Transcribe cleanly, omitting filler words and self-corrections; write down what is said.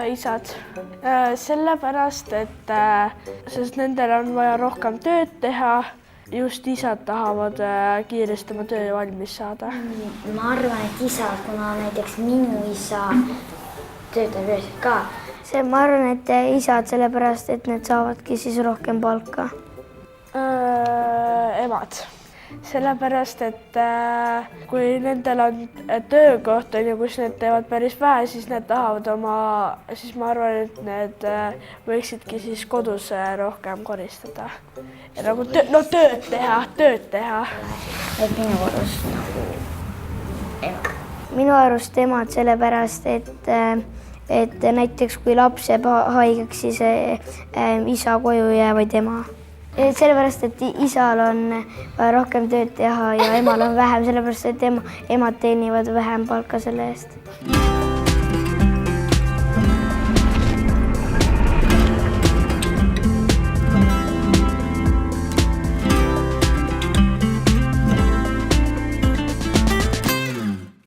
Isad. Sellepärast, et sest nendel on vaja rohkem tööd teha. Just isad tahavad kiiresti oma töö valmis saada. Ma arvan, et isad, kuna näiteks minu isa töötab üheselt ka. Ma arvan, et isad sellepärast, et need saavadki siis rohkem palka. Emad. Sellepärast, et kui nendel on töökoht, kus need teevad päris vähe, siis need tahavad siis ma arvan, et need võiksidki siis kodus rohkem koristada. Ja nagu tööd teha. Et minu arust emad. Minu arust emad sellepärast, et näiteks kui laps jääb haigeks, siis isa koju jäävad ema. Sellepärast, et isal on rohkem tööd teha ja emal on vähem, sellepärast, et emad teenivad vähem palka selle eest.